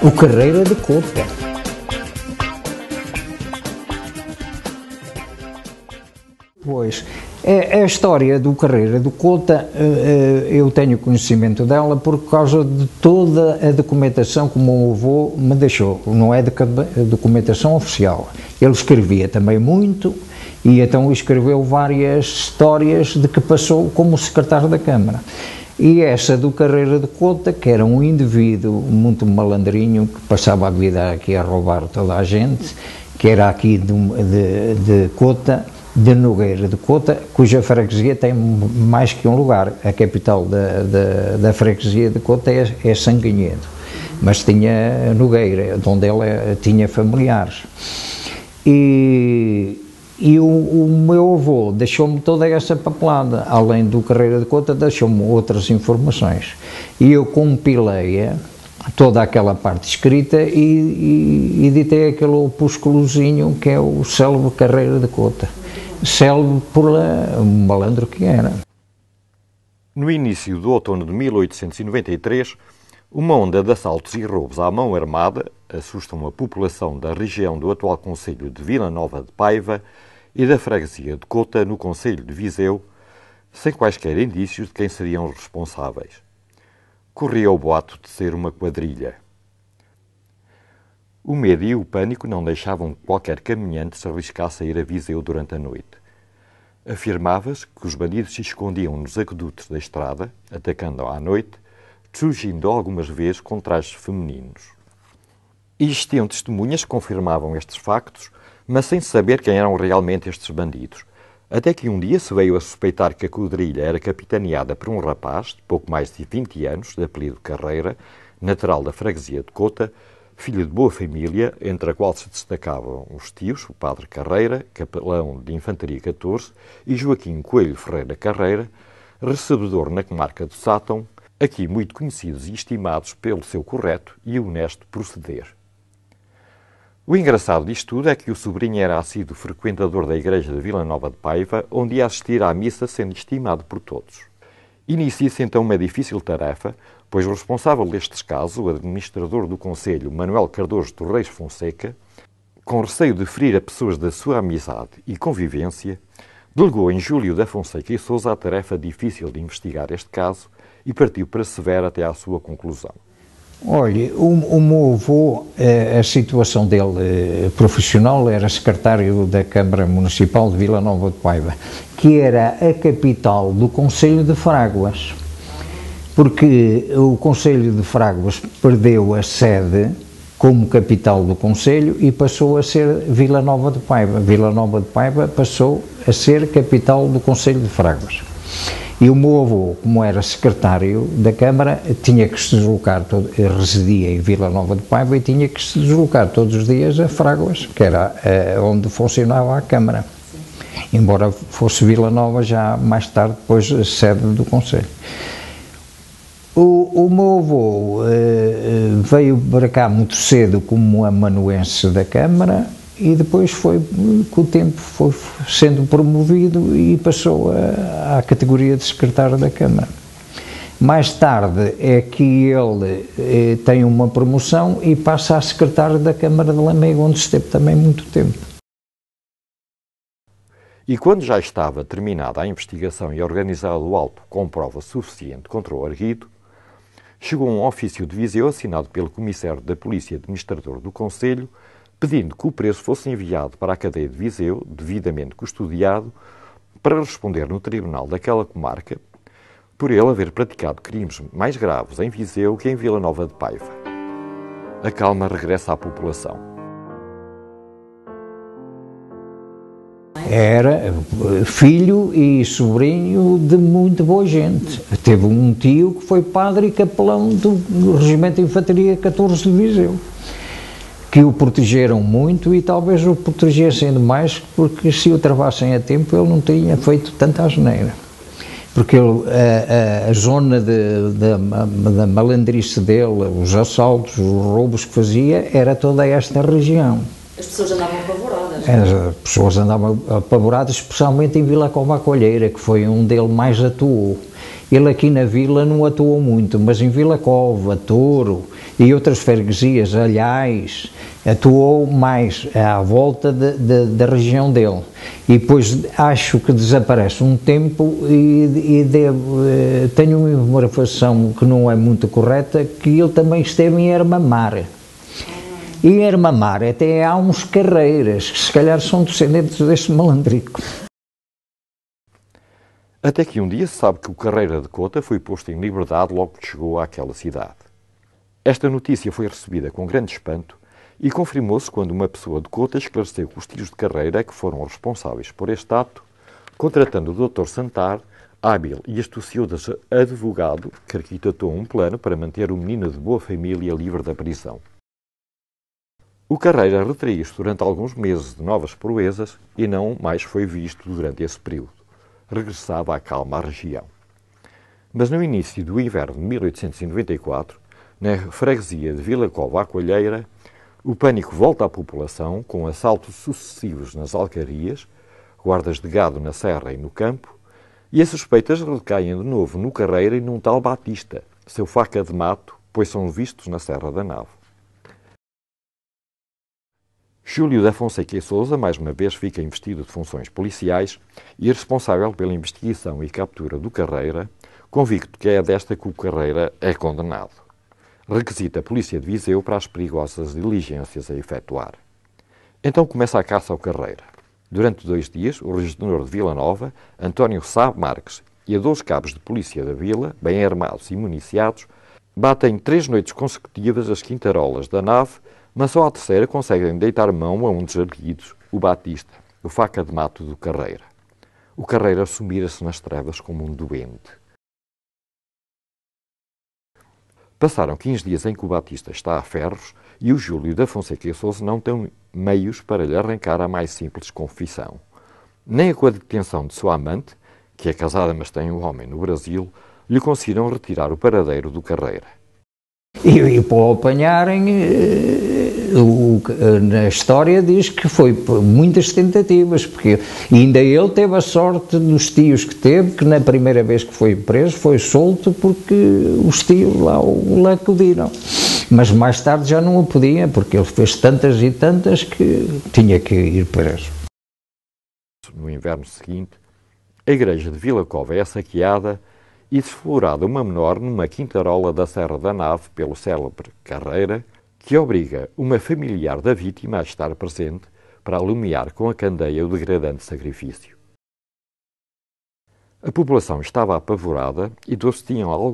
O Carreira de Cota. Pois, a história do Carreira de Cota, eu tenho conhecimento dela por causa de toda a documentação que o meu avô me deixou. Não é de documentação oficial. Ele escrevia também muito e então escreveu várias histórias de que passou como secretário da Câmara. E essa do Carreira de Cota, que era um indivíduo muito malandrinho, que passava a vida aqui a roubar toda a gente, que era aqui de Cota, de Nogueira de Cota, cuja freguesia tem mais que um lugar. A capital da freguesia de Cota é Sanguinhedo, mas tinha Nogueira, de onde ela tinha familiares. E o meu avô deixou-me toda essa papelada, além do Carreira de Cota, deixou-me outras informações. E eu compilei toda aquela parte escrita e editei aquele opúsculozinho que é o célebre Carreira de Cota. Célebre por um malandro que era. No início do outono de 1893, uma onda de assaltos e roubos à mão armada assustam a população da região do atual concelho de Vila Nova de Paiva e da freguesia de Cota, no concelho de Viseu, sem quaisquer indícios de quem seriam os responsáveis. Corria o boato de ser uma quadrilha. O medo e o pânico não deixavam que qualquer caminhante se arriscasse a ir a Viseu durante a noite. Afirmava-se que os bandidos se escondiam nos aquedutos da estrada, atacando à noite, surgindo algumas vezes com trajes femininos. Existiam testemunhas que confirmavam estes factos, mas sem saber quem eram realmente estes bandidos. Até que um dia se veio a suspeitar que a quadrilha era capitaneada por um rapaz de pouco mais de 20 anos, de apelido Carreira, natural da freguesia de Cota, filho de boa família, entre a qual se destacavam os tios, o padre Carreira, capelão de Infantaria 14, e Joaquim Coelho Ferreira Carreira, recebedor na comarca do Sátão, aqui muito conhecidos e estimados pelo seu correto e honesto proceder. O engraçado disto tudo é que o sobrinho era assíduo frequentador da igreja de Vila Nova de Paiva, onde ia assistir à missa sendo estimado por todos. Inicia-se então uma difícil tarefa, pois o responsável destes casos, o administrador do concelho, Manuel Cardoso Torres Fonseca, com receio de ferir a pessoas da sua amizade e convivência, delegou em Júlio da Fonseca e Sousa a tarefa difícil de investigar este caso e partiu para Severo até à sua conclusão. Olha, o meu avô, a situação dele profissional era secretário da Câmara Municipal de Vila Nova de Paiva, que era a capital do concelho de Fráguas, porque o concelho de Fráguas perdeu a sede como capital do concelho e passou a ser Vila Nova de Paiva. Vila Nova de Paiva passou a ser capital do concelho de Fráguas. E o meu avô, como era secretário da Câmara, tinha que se deslocar, residia em Vila Nova de Paiva e tinha que se deslocar todos os dias a Fráguas, que era onde funcionava a Câmara. Embora fosse Vila Nova já mais tarde, depois a sede do concelho. O meu avô veio para cá muito cedo como amanuense da Câmara e depois com o tempo foi sendo promovido e passou à categoria de secretário da Câmara. Mais tarde é que ele tem uma promoção e passa a secretário da Câmara de Lamego, onde esteve também muito tempo. E quando já estava terminada a investigação e organizado o auto com prova suficiente contra o arguido, chegou um ofício de Viseu assinado pelo comissário da Polícia Administrador do Concelho, pedindo que o preso fosse enviado para a cadeia de Viseu, devidamente custodiado, para responder no tribunal daquela comarca, por ele haver praticado crimes mais graves em Viseu que em Vila Nova de Paiva. A calma regressa à população. Era filho e sobrinho de muito boa gente. Teve um tio que foi padre e capelão do Regimento de Infantaria 14 de Viseu, que o protegeram muito e talvez o protegessem demais, porque se o travassem a tempo ele não tinha feito tanta asneira. Porque a zona da malandrice dele, os assaltos, os roubos que fazia, era toda esta região. As pessoas andavam apavoradas. As pessoas andavam apavoradas, especialmente em Vila Cova Colheira, que foi onde ele mais atuou. Ele aqui na vila não atuou muito, mas em Vila Cova, Touro e outras freguesias, Alhais, atuou mais à volta da região dele. E depois acho que desaparece um tempo tenho uma informação que não é muito correta, que ele também esteve em Armamar. E em Armamar até há uns carreiras, que se calhar são descendentes deste malandrico. Até que um dia se sabe que o Carreira de Cota foi posto em liberdade logo que chegou àquela cidade. Esta notícia foi recebida com grande espanto e confirmou-se quando uma pessoa de Cota esclareceu que os tios de Carreira que foram responsáveis por este ato, contratando o Dr. Santar, hábil e astucioso advogado, que arquitetou um plano para manter o menino de boa família livre da prisão. O Carreira retraiu-se durante alguns meses de novas proezas e não mais foi visto durante esse período. Regressava à calma à região. Mas no início do inverno de 1894, na freguesia de Vila Cova à Coalheira, o pânico volta à população com assaltos sucessivos nas alcarias, guardas de gado na serra e no campo, e as suspeitas recaem de novo no Carreira e num tal Batista, seu faca de mato, pois são vistos na Serra da Nave. Júlio da Fonseca e Sousa, mais uma vez, fica investido de funções policiais e responsável pela investigação e captura do Carreira, convicto que é desta que o Carreira é condenado. Requisita a polícia de Viseu para as perigosas diligências a efetuar. Então começa a caça ao Carreira. Durante 2 dias, o regedor de Vila Nova, António Sá Marques, e a 2 cabos de polícia da vila, bem armados e municiados, batem 3 noites consecutivas as quintarolas da nave, mas só à terceira conseguem deitar mão a um dos arguidos, o Batista, o faca de mato do Carreira. O Carreira sumira-se nas trevas como um doente. Passaram 15 dias em que o Batista está a ferros e o Júlio da Fonseca e Sousa não tem meios para lhe arrancar a mais simples confissão. Nem com a detenção de sua amante, que é casada mas tem um homem no Brasil, lhe conseguiram retirar o paradeiro do Carreira. E para o apanharem, na história diz que foi por muitas tentativas, porque ainda ele teve a sorte dos tios que teve, que na primeira vez que foi preso foi solto porque os tios lá o acudiram. Mas mais tarde já não o podia, porque ele fez tantas e tantas que tinha que ir preso. No inverno seguinte, a igreja de Vila Cova é saqueada e desflorada uma menor numa quintarola da Serra da Nave pelo célebre Carreira, que obriga uma familiar da vítima a estar presente para alumiar com a candeia o degradante sacrifício. A população estava apavorada e todos tinham algo